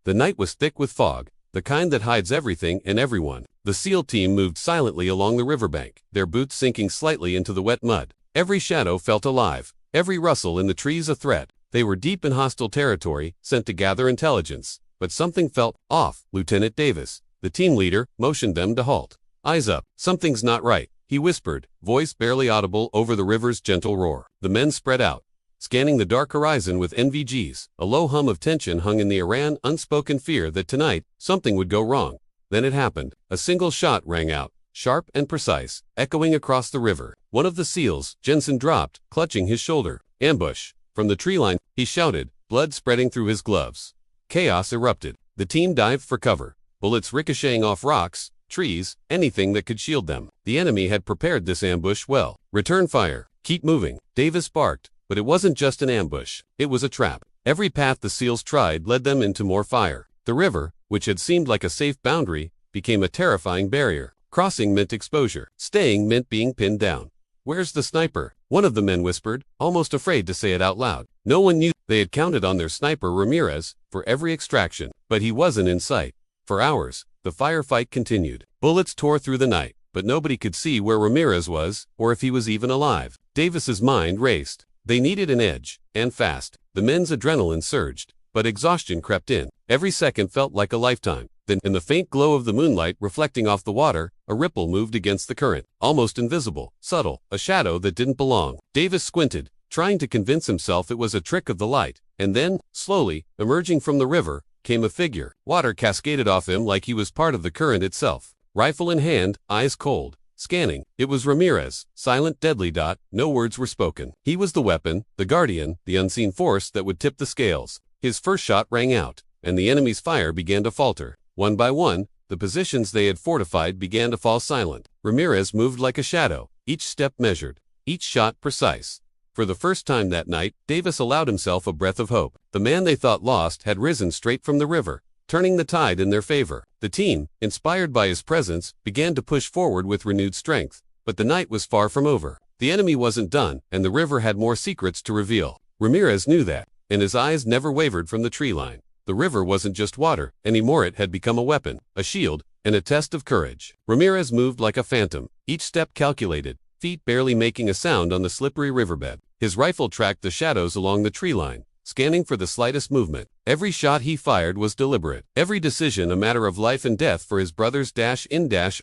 The night was thick with fog, the kind that hides everything and everyone. The SEAL team moved silently along the riverbank, their boots sinking slightly into the wet mud. Every shadow felt alive, every rustle in the trees a threat. They were deep in hostile territory, sent to gather intelligence. But something felt off. Lieutenant Davis, the team leader, motioned them to halt. "Eyes up, something's not right," he whispered, voice barely audible over the river's gentle roar. The men spread out, scanning the dark horizon with NVGs. A low hum of tension hung in the air, unspoken fear that tonight, something would go wrong. Then it happened. A single shot rang out, sharp and precise, echoing across the river. One of the SEALs, Jensen, dropped, clutching his shoulder. "Ambush!" From the tree line, he shouted, blood spreading through his gloves. Chaos erupted. The team dived for cover, bullets ricocheting off rocks, trees, anything that could shield them. The enemy had prepared this ambush well. "Return fire. Keep moving," Davis barked. But it wasn't just an ambush. It was a trap. Every path the SEALs tried led them into more fire. The river, which had seemed like a safe boundary, became a terrifying barrier. Crossing meant exposure. Staying meant being pinned down. "Where's the sniper?" one of the men whispered, almost afraid to say it out loud. No one knew. They had counted on their sniper Ramirez for every extraction, but he wasn't in sight. For hours, the firefight continued. Bullets tore through the night, but nobody could see where Ramirez was, or if he was even alive. Davis's mind raced. They needed an edge, and fast. The men's adrenaline surged, but exhaustion crept in. Every second felt like a lifetime. Then, in the faint glow of the moonlight reflecting off the water, a ripple moved against the current, almost invisible, subtle, a shadow that didn't belong. Davis squinted, trying to convince himself it was a trick of the light. And then, slowly, emerging from the river, came a figure. Water cascaded off him like he was part of the current itself. Rifle in hand, eyes cold. Scanning. It was Ramirez, silent, deadly dot. No words were spoken. He was the weapon, the guardian, the unseen force that would tip the scales. His first shot rang out, and the enemy's fire began to falter. One by one, the positions they had fortified began to fall silent. Ramirez moved like a shadow, each step measured, each shot precise. For the first time that night, Davis allowed himself a breath of hope. The man they thought lost had risen straight from the river, turning the tide in their favor. The team, inspired by his presence, began to push forward with renewed strength. But the night was far from over. The enemy wasn't done, and the river had more secrets to reveal. Ramirez knew that, and his eyes never wavered from the tree line. The river wasn't just water anymore. It had become a weapon, a shield, and a test of courage. Ramirez moved like a phantom, each step calculated, feet barely making a sound on the slippery riverbed. His rifle tracked the shadows along the tree line, scanning for the slightest movement. Every shot he fired was deliberate, every decision a matter of life and death for his brother's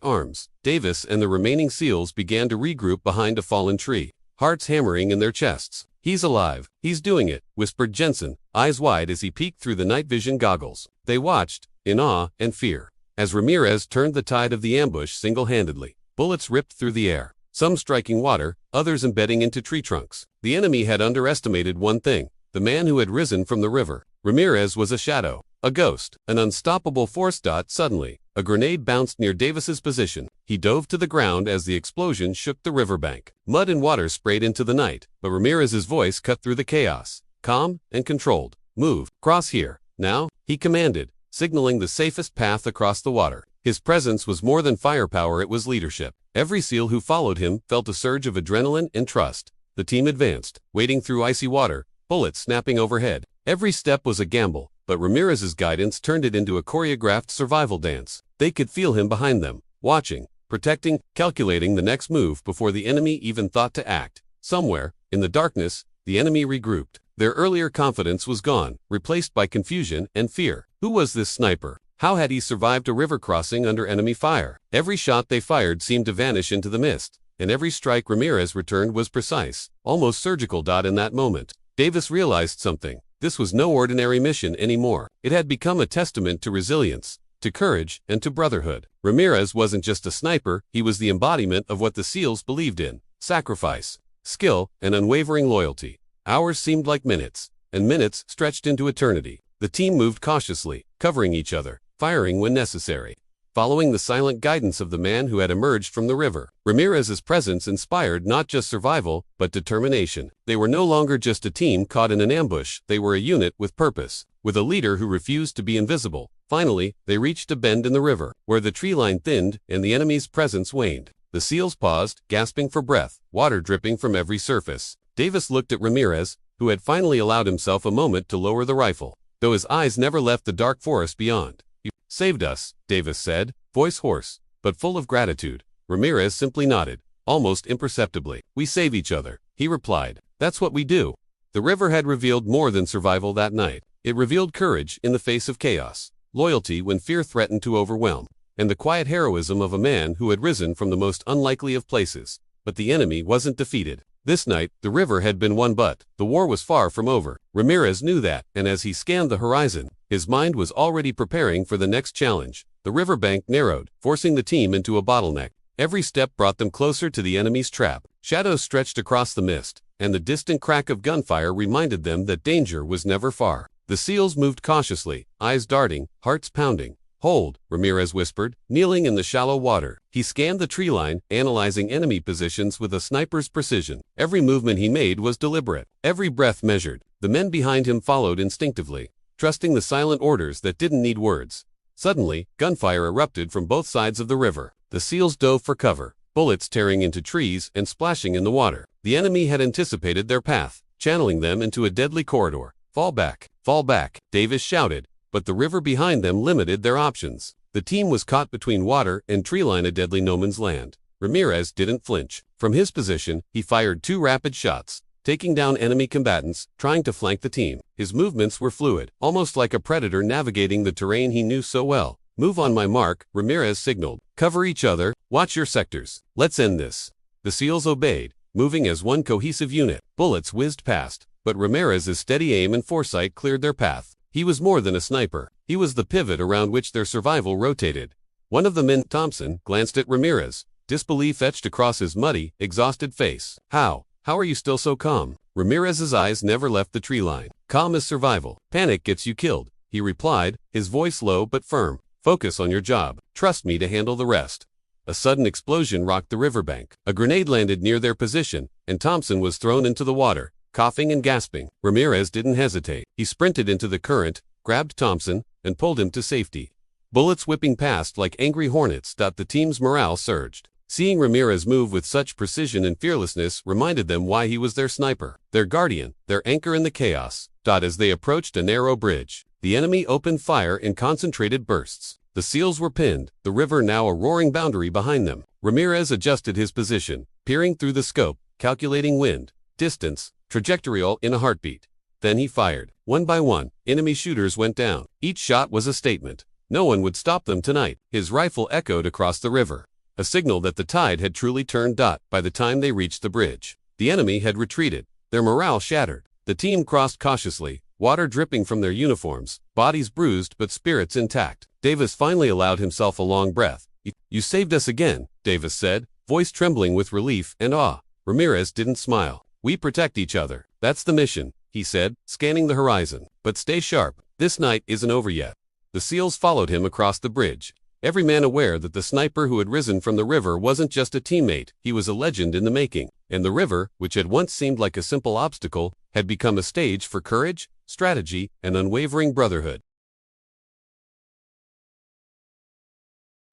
arms. Davis and the remaining SEALs began to regroup behind a fallen tree, hearts hammering in their chests. "He's alive. He's doing it," whispered Jensen, eyes wide as he peeked through the night vision goggles. They watched, in awe and fear, as Ramirez turned the tide of the ambush single-handedly. Bullets ripped through the air, some striking water, others embedding into tree trunks. The enemy had underestimated one thing: the man who had risen from the river. Ramirez was a shadow, a ghost, an unstoppable force. Suddenly, a grenade bounced near Davis's position. He dove to the ground as the explosion shook the riverbank. Mud and water sprayed into the night, but Ramirez's voice cut through the chaos, calm and controlled. "Move, cross here, now," he commanded, signaling the safest path across the water. His presence was more than firepower, it was leadership. Every SEAL who followed him felt a surge of adrenaline and trust. The team advanced, wading through icy water, bullets snapping overhead. Every step was a gamble, but Ramirez's guidance turned it into a choreographed survival dance. They could feel him behind them, watching, protecting, calculating the next move before the enemy even thought to act. Somewhere, in the darkness, the enemy regrouped. Their earlier confidence was gone, replaced by confusion and fear. Who was this sniper? How had he survived a river crossing under enemy fire? Every shot they fired seemed to vanish into the mist, and every strike Ramirez returned was precise, almost surgical. In that moment, Davis realized something. This was no ordinary mission anymore. It had become a testament to resilience, to courage, and to brotherhood. Ramirez wasn't just a sniper, he was the embodiment of what the SEALs believed in: sacrifice, skill, and unwavering loyalty. Hours seemed like minutes, and minutes stretched into eternity. The team moved cautiously, covering each other, firing when necessary, following the silent guidance of the man who had emerged from the river. Ramirez's presence inspired not just survival, but determination. They were no longer just a team caught in an ambush, they were a unit with purpose, with a leader who refused to be invisible. Finally, they reached a bend in the river, where the tree line thinned and the enemy's presence waned. The SEALs paused, gasping for breath, water dripping from every surface. Davis looked at Ramirez, who had finally allowed himself a moment to lower the rifle. though his eyes never left the dark forest beyond. "You saved us," Davis said, voice hoarse, but full of gratitude. Ramirez simply nodded, almost imperceptibly. "We save each other," he replied. "That's what we do." The river had revealed more than survival that night. It revealed courage in the face of chaos, loyalty when fear threatened to overwhelm, and the quiet heroism of a man who had risen from the most unlikely of places. But the enemy wasn't defeated. This night, the river had been won, but the war was far from over. Ramirez knew that, and as he scanned the horizon, his mind was already preparing for the next challenge. The riverbank narrowed, forcing the team into a bottleneck. Every step brought them closer to the enemy's trap. Shadows stretched across the mist, and the distant crack of gunfire reminded them that danger was never far. The seals moved cautiously, eyes darting, hearts pounding. "Hold," Ramirez whispered, kneeling in the shallow water. He scanned the tree line, analyzing enemy positions with a sniper's precision. Every movement he made was deliberate, every breath measured. The men behind him followed instinctively, trusting the silent orders that didn't need words. Suddenly, gunfire erupted from both sides of the river. The seals dove for cover, bullets tearing into trees and splashing in the water. The enemy had anticipated their path, channeling them into a deadly corridor. "Fall back," Davis shouted, but the river behind them limited their options. The team was caught between water and tree line, a deadly no man's land. Ramirez didn't flinch. From his position, he fired 2 rapid shots, taking down enemy combatants, trying to flank the team. His movements were fluid, almost like a predator navigating the terrain he knew so well. "Move on my mark," Ramirez signaled. "Cover each other, watch your sectors. Let's end this." The SEALs obeyed, moving as one cohesive unit. Bullets whizzed past, but Ramirez's steady aim and foresight cleared their path. He was more than a sniper. He was the pivot around which their survival rotated. One of the men, Thompson, glanced at Ramirez, disbelief etched across his muddy, exhausted face. How are you still so calm?" Ramirez's eyes never left the tree line. "Calm as survival. Panic gets you killed," he replied, his voice low but firm. "Focus on your job. Trust me to handle the rest." A sudden explosion rocked the riverbank. A grenade landed near their position, and Thompson was thrown into the water, coughing and gasping. Ramirez didn't hesitate. He sprinted into the current, grabbed Thompson, and pulled him to safety. Bullets whipping past like angry hornets. The team's morale surged. Seeing Ramirez move with such precision and fearlessness reminded them why he was their sniper, their guardian, their anchor in the chaos. As they approached a narrow bridge, the enemy opened fire in concentrated bursts. The SEALs were pinned, the river now a roaring boundary behind them. Ramirez adjusted his position, peering through the scope, calculating wind, distance, trajectory all in a heartbeat. Then he fired. One by one, enemy shooters went down. Each shot was a statement. No one would stop them tonight. His rifle echoed across the river, a signal that the tide had truly turned. By the time they reached the bridge, the enemy had retreated, their morale shattered. The team crossed cautiously, water dripping from their uniforms, bodies bruised but spirits intact. Davis finally allowed himself a long breath. You saved us again," Davis said, voice trembling with relief and awe. Ramirez didn't smile. "We protect each other. That's the mission," he said, scanning the horizon. "But stay sharp. This night isn't over yet." The SEALs followed him across the bridge, every man aware that the sniper who had risen from the river wasn't just a teammate, he was a legend in the making. And the river, which had once seemed like a simple obstacle, had become a stage for courage, strategy, and unwavering brotherhood.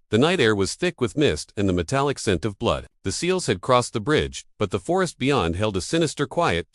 The night air was thick with mist and the metallic scent of blood. The SEALs had crossed the bridge, but the forest beyond held a sinister quiet.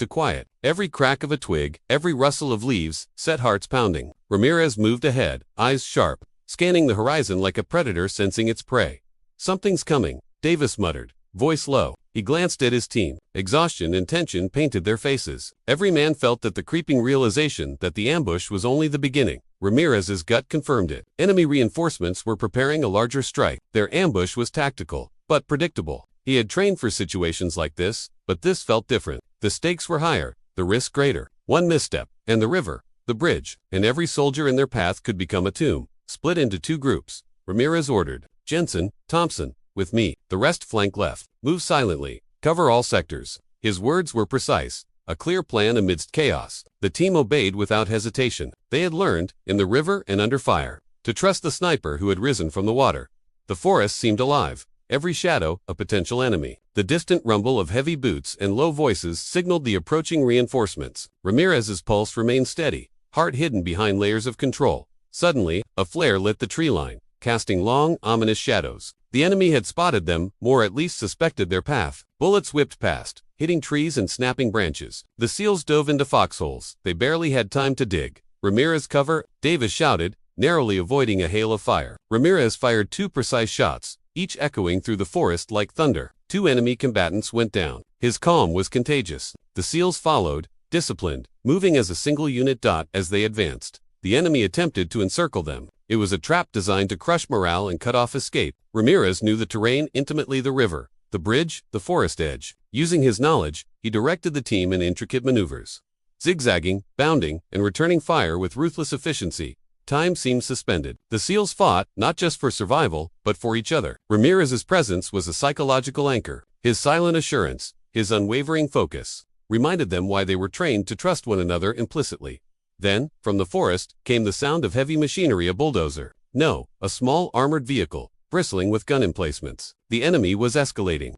Every crack of a twig, every rustle of leaves, set hearts pounding. Ramirez moved ahead, eyes sharp, scanning the horizon like a predator sensing its prey. "Something's coming," Davis muttered, voice low. He glanced at his team. Exhaustion and tension painted their faces. Every man felt that the creeping realization that the ambush was only the beginning. Ramirez's gut confirmed it. Enemy reinforcements were preparing a larger strike. Their ambush was tactical, but predictable. He had trained for situations like this, but this felt different. The stakes were higher, the risk greater. One misstep, and the river, the bridge, and every soldier in their path could become a tomb. Split into 2 groups, Ramirez ordered. "Jensen, Thompson, with me. The rest flank left. Move silently. Cover all sectors." His words were precise, a clear plan amidst chaos. The team obeyed without hesitation. They had learned, in the river and under fire, to trust the sniper who had risen from the water. The forest seemed alive, every shadow a potential enemy. The distant rumble of heavy boots and low voices signaled the approaching reinforcements. Ramirez's pulse remained steady, heart hidden behind layers of control. Suddenly, a flare lit the tree line, casting long, ominous shadows. The enemy had spotted them, or at least suspected their path. Bullets whipped past, hitting trees and snapping branches. The SEALs dove into foxholes. They barely had time to dig. Ramirez, cover! Davis shouted, narrowly avoiding a hail of fire. Ramirez fired 2 precise shots, each echoing through the forest like thunder. 2 enemy combatants went down. His calm was contagious. The SEALs followed, disciplined, moving as a single unit. As they advanced, the enemy attempted to encircle them. It was a trap designed to crush morale and cut off escape. Ramirez knew the terrain intimately: the river, the bridge, the forest edge. Using his knowledge, he directed the team in intricate maneuvers. Zigzagging, bounding, and returning fire with ruthless efficiency, time seemed suspended. The SEALs fought, not just for survival, but for each other. Ramirez's presence was a psychological anchor. His silent assurance, his unwavering focus, reminded them why they were trained to trust one another implicitly. Then, from the forest, came the sound of heavy machinery: a bulldozer. No, a small armored vehicle, bristling with gun emplacements. The enemy was escalating,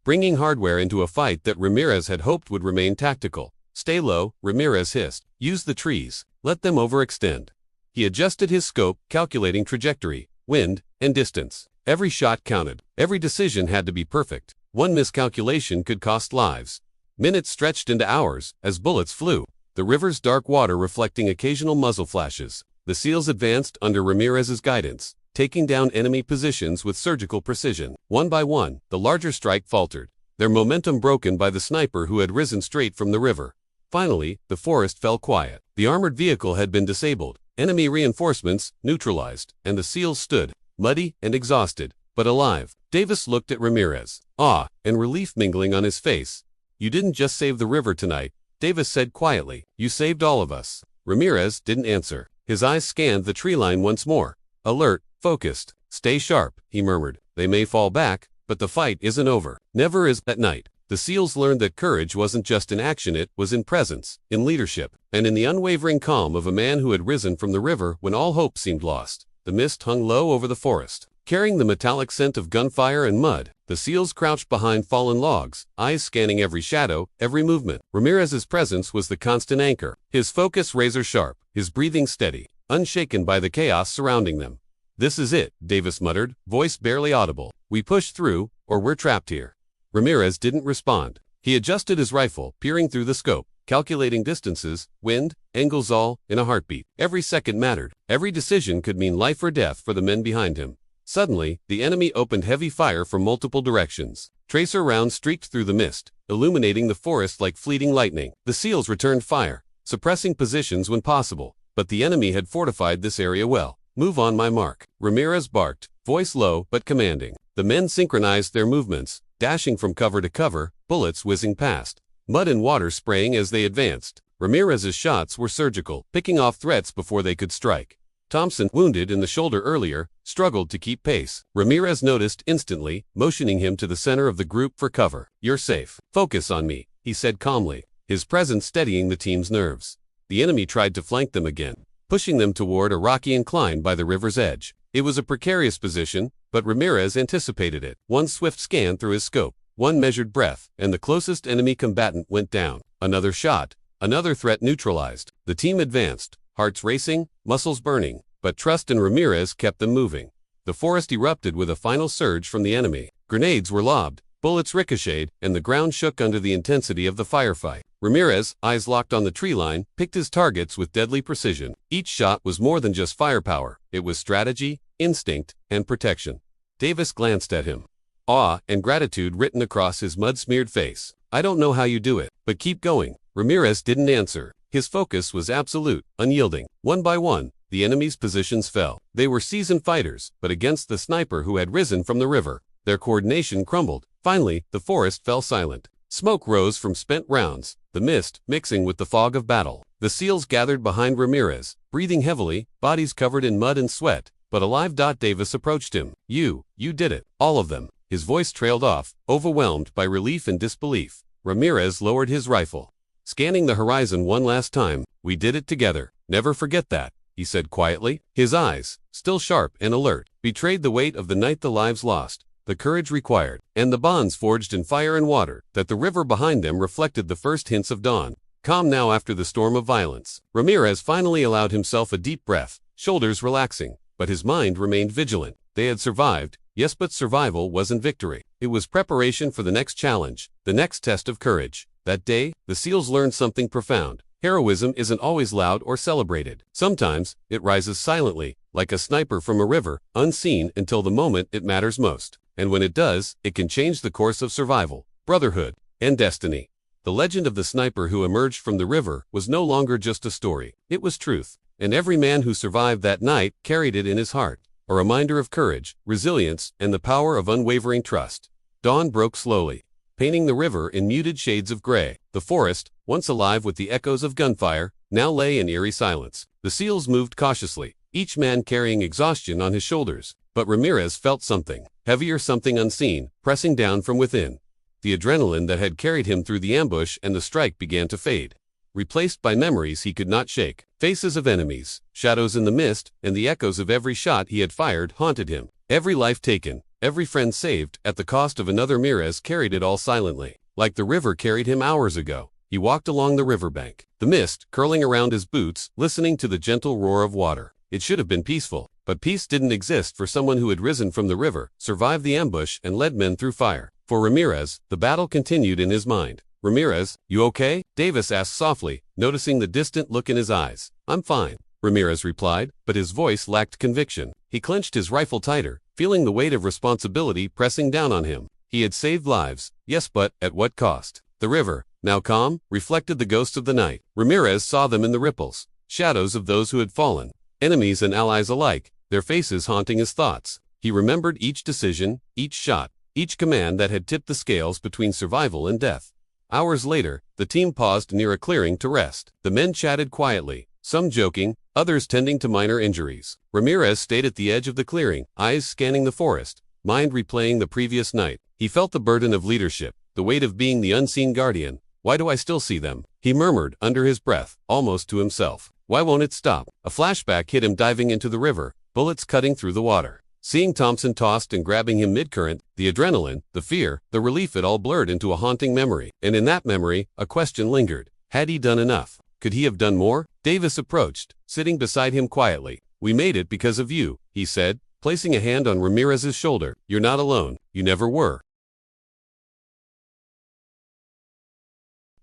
bringing hardware into a fight that Ramirez had hoped would remain tactical. Stay low, Ramirez hissed. Use the trees. Let them overextend. He adjusted his scope, calculating trajectory, wind, and distance. Every shot counted. Every decision had to be perfect. One miscalculation could cost lives. Minutes stretched into hours as bullets flew, the river's dark water reflecting occasional muzzle flashes. The SEALs advanced under Ramirez's guidance, taking down enemy positions with surgical precision. One by one, the larger strike faltered, their momentum broken by the sniper who had risen straight from the river. Finally, the forest fell quiet. The armored vehicle had been disabled, enemy reinforcements neutralized, and the SEALs stood, muddy and exhausted, but alive. Davis looked at Ramirez, awe and relief mingling on his face. You didn't just save the river tonight, Davis said quietly. You saved all of us. Ramirez didn't answer. His eyes scanned the tree line once more. Alert, focused. Stay sharp, he murmured. They may fall back, but the fight isn't over. Never is. That night, the SEALs learned that courage wasn't just in action, it was in presence, in leadership, and in the unwavering calm of a man who had risen from the river when all hope seemed lost. The mist hung low over the forest, carrying the metallic scent of gunfire and mud. The SEALs crouched behind fallen logs, eyes scanning every shadow, every movement. Ramirez's presence was the constant anchor, his focus razor sharp, his breathing steady, unshaken by the chaos surrounding them. This is it, Davis muttered, voice barely audible. We push through, or we're trapped here. Ramirez didn't respond. He adjusted his rifle, peering through the scope, calculating distances, wind, angles, all in a heartbeat. Every second mattered. Every decision could mean life or death for the men behind him. Suddenly, the enemy opened heavy fire from multiple directions. Tracer rounds streaked through the mist, illuminating the forest like fleeting lightning. The SEALs returned fire, suppressing positions when possible, but the enemy had fortified this area well. Move on, my mark, Ramirez barked, voice low but commanding. The men synchronized their movements, dashing from cover to cover, bullets whizzing past, mud and water spraying as they advanced. Ramirez's shots were surgical, picking off threats before they could strike. Thompson, wounded in the shoulder earlier, struggled to keep pace. Ramirez noticed instantly, motioning him to the center of the group for cover. You're safe. Focus on me, he said calmly, his presence steadying the team's nerves. The enemy tried to flank them again, pushing them toward a rocky incline by the river's edge. It was a precarious position, but Ramirez anticipated it. One swift scan through his scope, one measured breath, and the closest enemy combatant went down. Another shot, another threat neutralized. The team advanced, hearts racing, muscles burning, but trust in Ramirez kept them moving. The forest erupted with a final surge from the enemy. Grenades were lobbed, bullets ricocheted, and the ground shook under the intensity of the firefight. Ramirez, eyes locked on the tree line, picked his targets with deadly precision. Each shot was more than just firepower. It was strategy, instinct, and protection. Davis glanced at him, awe and gratitude written across his mud-smeared face. I don't know how you do it, but keep going. Ramirez didn't answer. His focus was absolute, unyielding. One by one, the enemy's positions fell. They were seasoned fighters, but against the sniper who had risen from the river, their coordination crumbled. Finally, the forest fell silent. Smoke rose from spent rounds, the mist mixing with the fog of battle. The SEALs gathered behind Ramirez, breathing heavily, bodies covered in mud and sweat, but alive. Davis approached him. You did it. All of them. His voice trailed off, overwhelmed by relief and disbelief. Ramirez lowered his rifle, scanning the horizon one last time. We did it together. Never forget that, he said quietly. His eyes, still sharp and alert, betrayed the weight of the night, the lives lost, the courage required, and the bonds forged in fire and water. That the river behind them reflected the first hints of dawn. Calm now after the storm of violence. Ramirez finally allowed himself a deep breath, shoulders relaxing, but his mind remained vigilant. They had survived, yes, but survival wasn't victory. It was preparation for the next challenge, the next test of courage. That day, the SEALs learned something profound. Heroism isn't always loud or celebrated. Sometimes, it rises silently, like a sniper from a river, unseen until the moment it matters most. And when it does, it can change the course of survival, brotherhood, and destiny. The legend of the sniper who emerged from the river was no longer just a story. It was truth. And every man who survived that night carried it in his heart, a reminder of courage, resilience, and the power of unwavering trust. Dawn broke slowly, painting the river in muted shades of gray. The forest, once alive with the echoes of gunfire, now lay in eerie silence. The seals moved cautiously, each man carrying exhaustion on his shoulders. But Ramirez felt something, heavier, something unseen, pressing down from within. The adrenaline that had carried him through the ambush and the strike began to fade, replaced by memories he could not shake. Faces of enemies, shadows in the mist, and the echoes of every shot he had fired haunted him. Every life taken, every friend saved, at the cost of another. Ramirez carried it all silently, like the river carried him hours ago. He walked along the riverbank, the mist curling around his boots, listening to the gentle roar of water. It should have been peaceful, but peace didn't exist for someone who had risen from the river, survived the ambush, and led men through fire. For Ramirez, the battle continued in his mind. "Ramirez, you okay?" Davis asked softly, noticing the distant look in his eyes. "I'm fine," Ramirez replied, but his voice lacked conviction. He clenched his rifle tighter, feeling the weight of responsibility pressing down on him. He had saved lives, yes, but at what cost? The river, now calm, reflected the ghosts of the night. Ramirez saw them in the ripples, shadows of those who had fallen, enemies and allies alike, their faces haunting his thoughts. He remembered each decision, each shot, each command that had tipped the scales between survival and death. Hours later, the team paused near a clearing to rest. The men chatted quietly, some joking, others tending to minor injuries. Ramirez stayed at the edge of the clearing, eyes scanning the forest, mind replaying the previous night. He felt the burden of leadership, the weight of being the unseen guardian. "Why do I still see them?" he murmured under his breath, almost to himself. "Why won't it stop?" A flashback hit him, diving into the river, bullets cutting through the water. Seeing Thompson tossed and grabbing him mid-current, the adrenaline, the fear, the relief, it all blurred into a haunting memory. And in that memory, a question lingered. Had he done enough? Could he have done more? Davis approached, sitting beside him quietly. "We made it because of you," he said, placing a hand on Ramirez's shoulder. "You're not alone. You never were."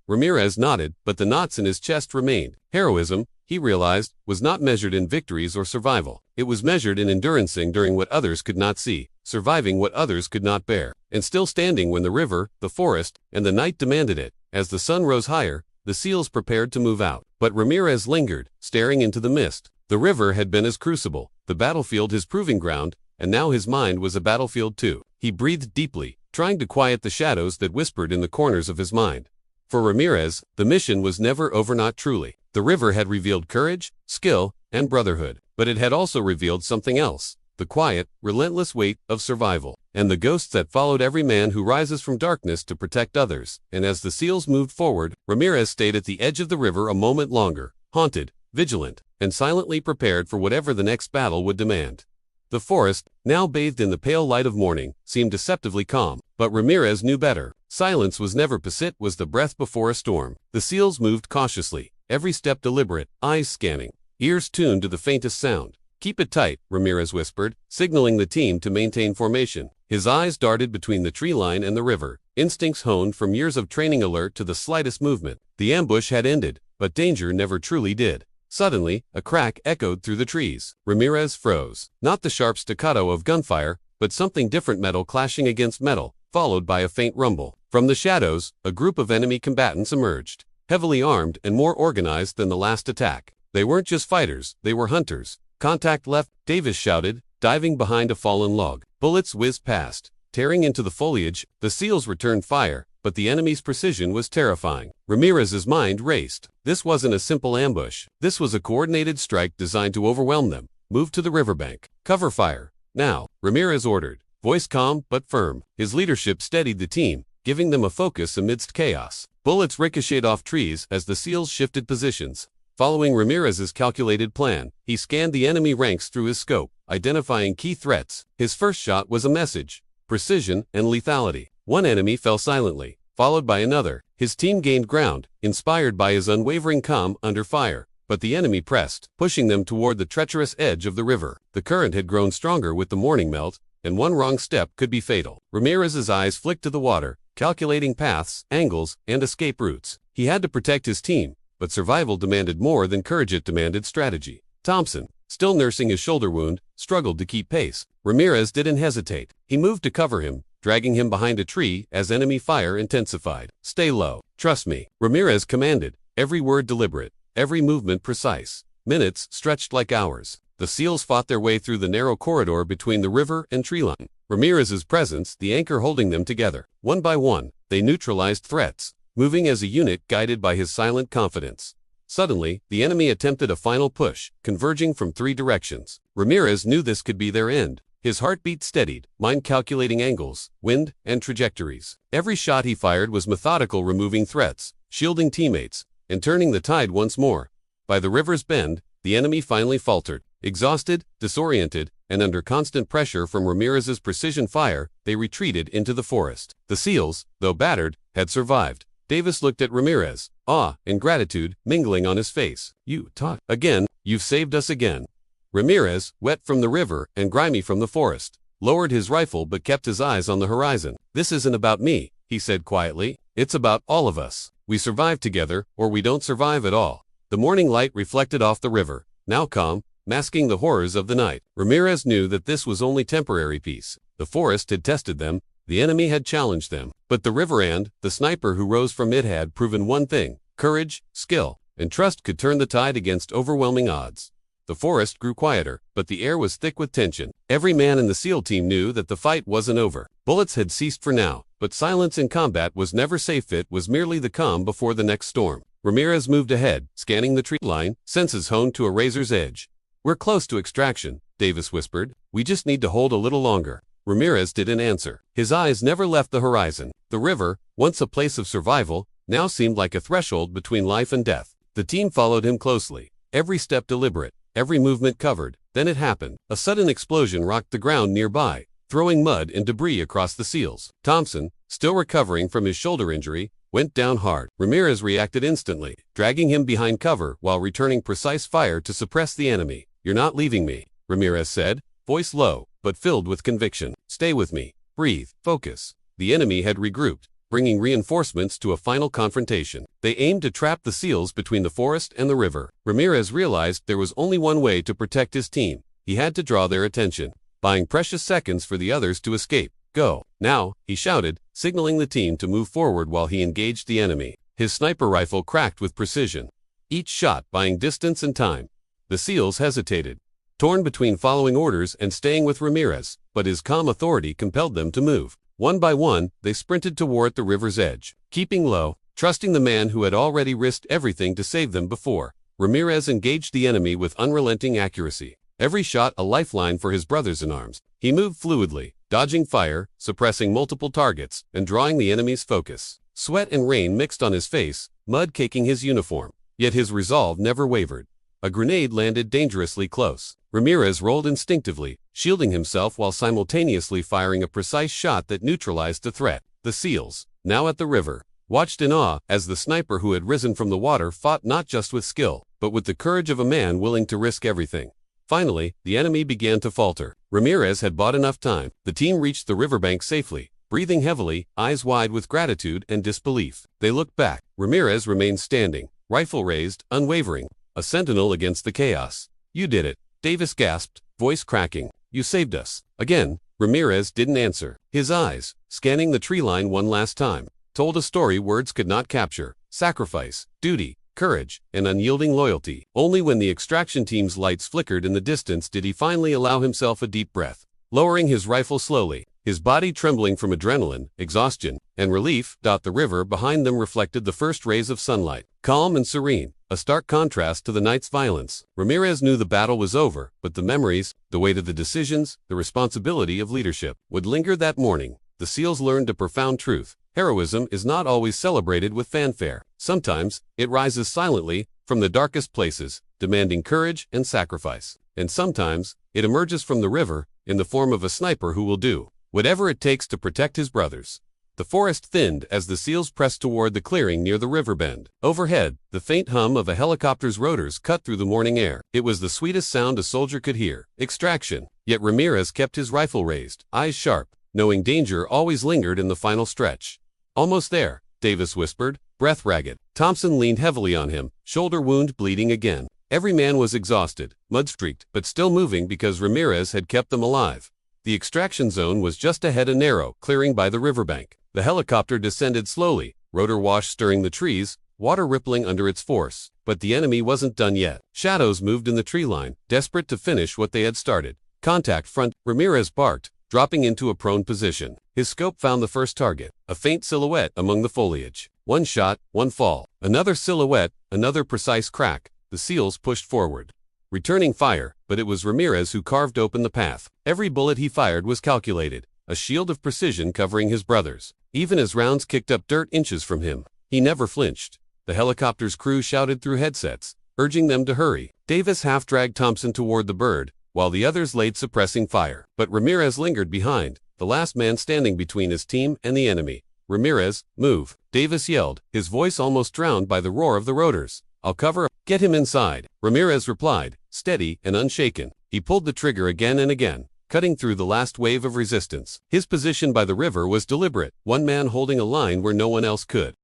Ramirez nodded, but the knots in his chest remained. Heroism, he realized, was not measured in victories or survival. It was measured in enduring what others could not see, surviving what others could not bear, and still standing when the river, the forest, and the night demanded it. As the sun rose higher, the seals prepared to move out. But Ramirez lingered, staring into the mist. The river had been his crucible, the battlefield his proving ground, and now his mind was a battlefield too. He breathed deeply, trying to quiet the shadows that whispered in the corners of his mind. For Ramirez, the mission was never over, not truly. The river had revealed courage, skill, and brotherhood, but it had also revealed something else, the quiet, relentless weight of survival, and the ghosts that followed every man who rises from darkness to protect others. And as the seals moved forward, Ramirez stayed at the edge of the river a moment longer, haunted, vigilant, and silently prepared for whatever the next battle would demand. The forest, now bathed in the pale light of morning, seemed deceptively calm, but Ramirez knew better. Silence was never peace, it was the breath before a storm. The seals moved cautiously, every step deliberate, eyes scanning, ears tuned to the faintest sound. "Keep it tight," Ramirez whispered, signaling the team to maintain formation. His eyes darted between the tree line and the river, instincts honed from years of training alert to the slightest movement. The ambush had ended, but danger never truly did. Suddenly, a crack echoed through the trees. Ramirez froze. Not the sharp staccato of gunfire, but something different, metal clashing against metal, followed by a faint rumble. From the shadows, a group of enemy combatants emerged, heavily armed and more organized than the last attack. They weren't just fighters, they were hunters. "Contact left," Davis shouted, diving behind a fallen log. Bullets whizzed past, tearing into the foliage. The seals returned fire, but the enemy's precision was terrifying. Ramirez's mind raced. This wasn't a simple ambush. This was a coordinated strike designed to overwhelm them. "Move to the riverbank. Cover fire. Now," Ramirez ordered, voice calm but firm. His leadership steadied the team, giving them a focus amidst chaos. Bullets ricocheted off trees as the seals shifted positions. Following Ramirez's calculated plan, he scanned the enemy ranks through his scope, identifying key threats. His first shot was a message: precision and lethality. One enemy fell silently, followed by another. His team gained ground, inspired by his unwavering calm under fire. But the enemy pressed, pushing them toward the treacherous edge of the river. The current had grown stronger with the morning melt, and one wrong step could be fatal. Ramirez's eyes flicked to the water, calculating paths, angles, and escape routes. He had to protect his team, but survival demanded more than courage, it demanded strategy. Thompson, still nursing his shoulder wound, struggled to keep pace. Ramirez didn't hesitate. He moved to cover him, dragging him behind a tree as enemy fire intensified. "Stay low. Trust me," Ramirez commanded, every word deliberate, every movement precise. Minutes stretched like hours. The SEALs fought their way through the narrow corridor between the river and treeline. Ramirez's presence, the anchor holding them together. One by one, they neutralized threats, moving as a unit guided by his silent confidence. Suddenly, the enemy attempted a final push, converging from 3 directions. Ramirez knew this could be their end. His heartbeat steadied, mind calculating angles, wind, and trajectories. Every shot he fired was methodical, removing threats, shielding teammates, and turning the tide once more. By the river's bend, the enemy finally faltered. Exhausted, disoriented, and under constant pressure from Ramirez's precision fire, they retreated into the forest. The SEALs, though battered, had survived. Davis looked at Ramirez, awe and gratitude mingling on his face. "You taught again, you've saved us again." Ramirez, wet from the river and grimy from the forest, lowered his rifle but kept his eyes on the horizon. "This isn't about me," he said quietly. "It's about all of us. We survive together, or we don't survive at all." The morning light reflected off the river, now calm, masking the horrors of the night. Ramirez knew that this was only temporary peace. The forest had tested them, the enemy had challenged them, but the river and the sniper who rose from it had proven one thing: courage, skill, and trust could turn the tide against overwhelming odds. The forest grew quieter, but the air was thick with tension. Every man in the SEAL team knew that the fight wasn't over. Bullets had ceased for now, but silence in combat was never safe. It was merely the calm before the next storm. Ramirez moved ahead, scanning the tree line, senses honed to a razor's edge. "We're close to extraction," Davis whispered. "We just need to hold a little longer." Ramirez didn't answer. His eyes never left the horizon. The river, once a place of survival, now seemed like a threshold between life and death. The team followed him closely, every step deliberate, every movement covered. Then it happened. A sudden explosion rocked the ground nearby, throwing mud and debris across the SEALs. Thompson, still recovering from his shoulder injury, went down hard. Ramirez reacted instantly, dragging him behind cover while returning precise fire to suppress the enemy. "You're not leaving me," Ramirez said, voice low, but filled with conviction. "Stay with me. Breathe. Focus." The enemy had regrouped, bringing reinforcements to a final confrontation. They aimed to trap the SEALs between the forest and the river. Ramirez realized there was only one way to protect his team. He had to draw their attention, buying precious seconds for the others to escape. "Go. Now," he shouted, signaling the team to move forward while he engaged the enemy. His sniper rifle cracked with precision, each shot buying distance and time. The SEALs hesitated, torn between following orders and staying with Ramirez, but his calm authority compelled them to move. One by one, they sprinted toward the river's edge, keeping low, trusting the man who had already risked everything to save them before. Ramirez engaged the enemy with unrelenting accuracy, every shot a lifeline for his brothers in arms. He moved fluidly, dodging fire, suppressing multiple targets, and drawing the enemy's focus. Sweat and rain mixed on his face, mud caking his uniform. Yet his resolve never wavered. A grenade landed dangerously close. Ramirez rolled instinctively, shielding himself while simultaneously firing a precise shot that neutralized the threat. The SEALs, now at the river, watched in awe as the sniper who had risen from the water fought not just with skill, but with the courage of a man willing to risk everything. Finally, the enemy began to falter. Ramirez had bought enough time. The team reached the riverbank safely, breathing heavily, eyes wide with gratitude and disbelief. They looked back. Ramirez remained standing, rifle raised, unwavering, a sentinel against the chaos. "You did it," Davis gasped, voice cracking. "You saved us." Again, Ramirez didn't answer. His eyes, scanning the tree line one last time, told a story words could not capture: sacrifice, duty, courage, and unyielding loyalty. Only when the extraction team's lights flickered in the distance did he finally allow himself a deep breath. Lowering his rifle slowly, his body trembling from adrenaline, exhaustion, and relief, the river behind them reflected the first rays of sunlight, calm and serene, a stark contrast to the night's violence. Ramirez knew the battle was over, but the memories, the weight of the decisions, the responsibility of leadership, would linger that morning. The SEALs learned a profound truth. Heroism is not always celebrated with fanfare. Sometimes, it rises silently, from the darkest places, demanding courage and sacrifice. And sometimes, it emerges from the river, in the form of a sniper who will do whatever it takes to protect his brothers. The forest thinned as the SEALs pressed toward the clearing near the river bend. Overhead, the faint hum of a helicopter's rotors cut through the morning air. It was the sweetest sound a soldier could hear. Extraction. Yet Ramirez kept his rifle raised, eyes sharp, knowing danger always lingered in the final stretch. "Almost there," Davis whispered, breath ragged. Thompson leaned heavily on him, shoulder wound bleeding again. Every man was exhausted, mud-streaked, but still moving because Ramirez had kept them alive. The extraction zone was just ahead, a narrow clearing by the riverbank. The helicopter descended slowly, rotor wash stirring the trees, water rippling under its force. But the enemy wasn't done yet. Shadows moved in the tree line, desperate to finish what they had started. Contact front, Ramirez barked, dropping into a prone position. His scope found the first target, a faint silhouette among the foliage. One shot, one fall. Another silhouette, another precise crack. The SEALs pushed forward, returning fire, but it was Ramirez who carved open the path. Every bullet he fired was calculated, a shield of precision covering his brothers. Even as rounds kicked up dirt inches from him, he never flinched. The helicopter's crew shouted through headsets, urging them to hurry. Davis half-dragged Thompson toward the bird, while the others laid suppressing fire. But Ramirez lingered behind, the last man standing between his team and the enemy. "Ramirez, move," Davis yelled, his voice almost drowned by the roar of the rotors. "I'll cover. Get him inside," Ramirez replied, steady and unshaken. He pulled the trigger again and again, cutting through the last wave of resistance. His position by the river was deliberate, one man holding a line where no one else could.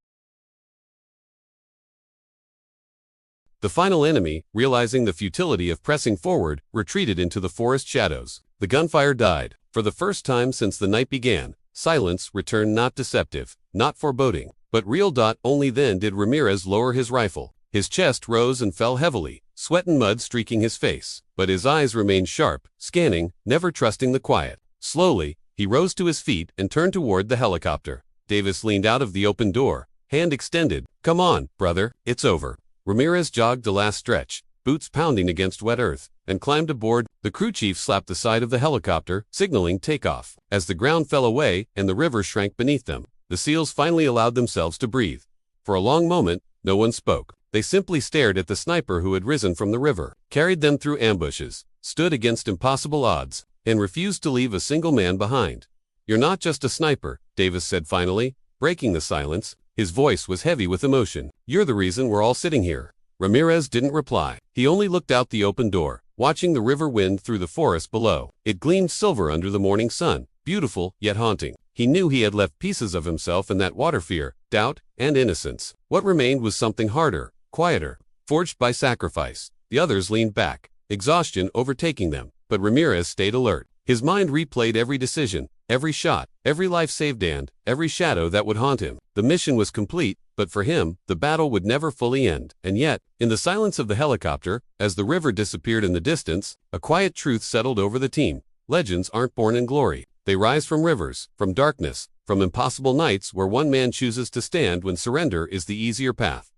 The final enemy, realizing the futility of pressing forward, retreated into the forest shadows. The gunfire died. For the first time since the night began, silence returned, not deceptive, not foreboding, but real. Only then did Ramirez lower his rifle. His chest rose and fell heavily, sweat and mud streaking his face, but his eyes remained sharp, scanning, never trusting the quiet. Slowly, he rose to his feet and turned toward the helicopter. Davis leaned out of the open door, hand extended. "Come on, brother, it's over." Ramirez jogged the last stretch, boots pounding against wet earth, and climbed aboard. The crew chief slapped the side of the helicopter, signaling takeoff. As the ground fell away and the river shrank beneath them, the SEALs finally allowed themselves to breathe. For a long moment, no one spoke. They simply stared at the sniper who had risen from the river, carried them through ambushes, stood against impossible odds, and refused to leave a single man behind. "You're not just a sniper," Davis said finally, breaking the silence. His voice was heavy with emotion. "You're the reason we're all sitting here." Ramirez didn't reply. He only looked out the open door, watching the river wind through the forest below. It gleamed silver under the morning sun, beautiful yet haunting. He knew he had left pieces of himself in that water, fear, doubt, and innocence. What remained was something harder, quieter, forged by sacrifice. The others leaned back, exhaustion overtaking them, but Ramirez stayed alert. His mind replayed every decision, every shot, every life saved, and every shadow that would haunt him. The mission was complete, but for him, the battle would never fully end. And yet, in the silence of the helicopter, as the river disappeared in the distance, a quiet truth settled over the team. Legends aren't born in glory. They rise from rivers, from darkness, from impossible nights where one man chooses to stand when surrender is the easier path.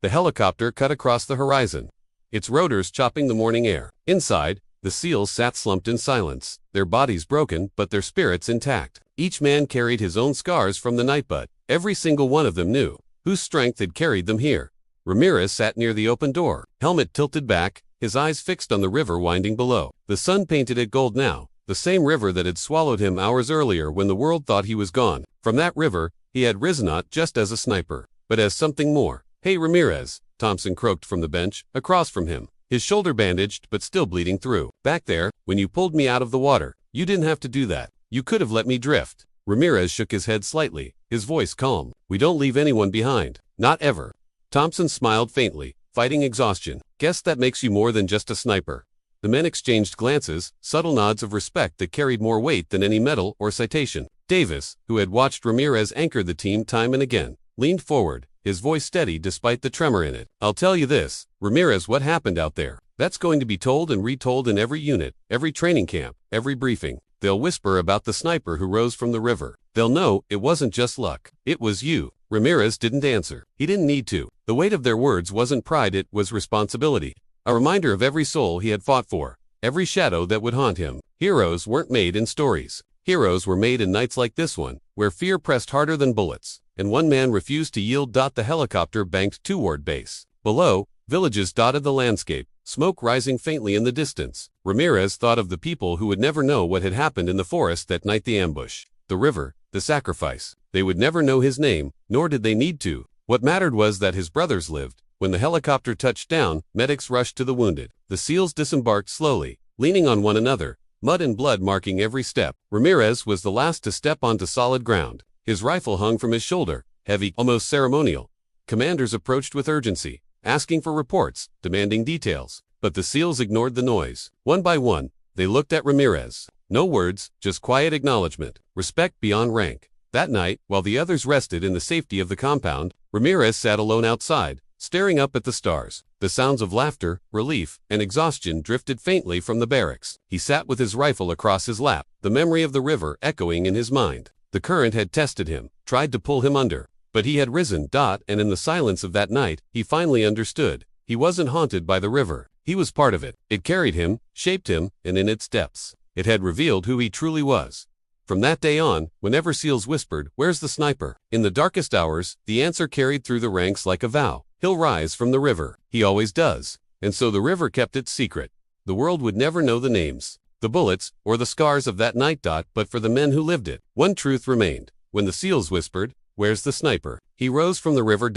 The helicopter cut across the horizon, its rotors chopping the morning air. Inside, the SEALs sat slumped in silence, their bodies broken but their spirits intact. Each man carried his own scars from the night, but every single one of them knew whose strength had carried them here. Ramirez sat near the open door, helmet tilted back, his eyes fixed on the river winding below. The sun painted it gold now, the same river that had swallowed him hours earlier when the world thought he was gone. From that river, he had risen not just as a sniper, but as something more. "Hey Ramirez," Thompson croaked from the bench, across from him, his shoulder bandaged but still bleeding through. "Back there, when you pulled me out of the water, you didn't have to do that. You could have let me drift." Ramirez shook his head slightly, his voice calm. "We don't leave anyone behind. Not ever." Thompson smiled faintly, fighting exhaustion. "Guess that makes you more than just a sniper." The men exchanged glances, subtle nods of respect that carried more weight than any medal or citation. Davis, who had watched Ramirez anchor the team time and again, leaned forward, his voice steady despite the tremor in it. "I'll tell you this, Ramirez, what happened out there, that's going to be told and retold in every unit, every training camp, every briefing. They'll whisper about the sniper who rose from the river. They'll know it wasn't just luck. It was you." Ramirez didn't answer. He didn't need to. The weight of their words wasn't pride, it was responsibility. A reminder of every soul he had fought for, every shadow that would haunt him. Heroes weren't made in stories. Heroes were made in nights like this one, where fear pressed harder than bullets, and one man refused to yield. The helicopter banked toward base. Below, villages dotted the landscape, smoke rising faintly in the distance. Ramirez thought of the people who would never know what had happened in the forest that night, the ambush, the river, the sacrifice. They would never know his name, nor did they need to. What mattered was that his brothers lived. When the helicopter touched down, medics rushed to the wounded. The SEALs disembarked slowly, leaning on one another, mud and blood marking every step. Ramirez was the last to step onto solid ground. His rifle hung from his shoulder, heavy, almost ceremonial. Commanders approached with urgency, asking for reports, demanding details. But the SEALs ignored the noise. One by one, they looked at Ramirez. No words, just quiet acknowledgement, respect beyond rank. That night, while the others rested in the safety of the compound, Ramirez sat alone outside, staring up at the stars. The sounds of laughter, relief, and exhaustion drifted faintly from the barracks. He sat with his rifle across his lap, the memory of the river echoing in his mind. The current had tested him, tried to pull him under. But he had risen, and in the silence of that night, he finally understood. He wasn't haunted by the river. He was part of it. It carried him, shaped him, and in its depths, it had revealed who he truly was. From that day on, whenever SEALs whispered, "Where's the sniper?" in the darkest hours, the answer carried through the ranks like a vow. "He'll rise from the river. He always does." And so the river kept its secret. The world would never know the names, the bullets, or the scars of that night. But for the men who lived it, one truth remained. When the SEALs whispered, "Where's the sniper?" he rose from the river.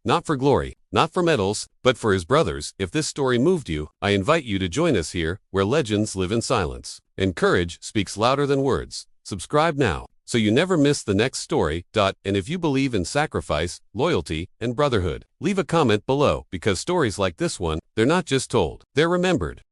Not for glory, not for medals, but for his brothers. If this story moved you, I invite you to join us here, where legends live in silence, and courage speaks louder than words. Subscribe now, so you never miss the next story. And if you believe in sacrifice, loyalty, and brotherhood, leave a comment below, because stories like this one, they're not just told, they're remembered.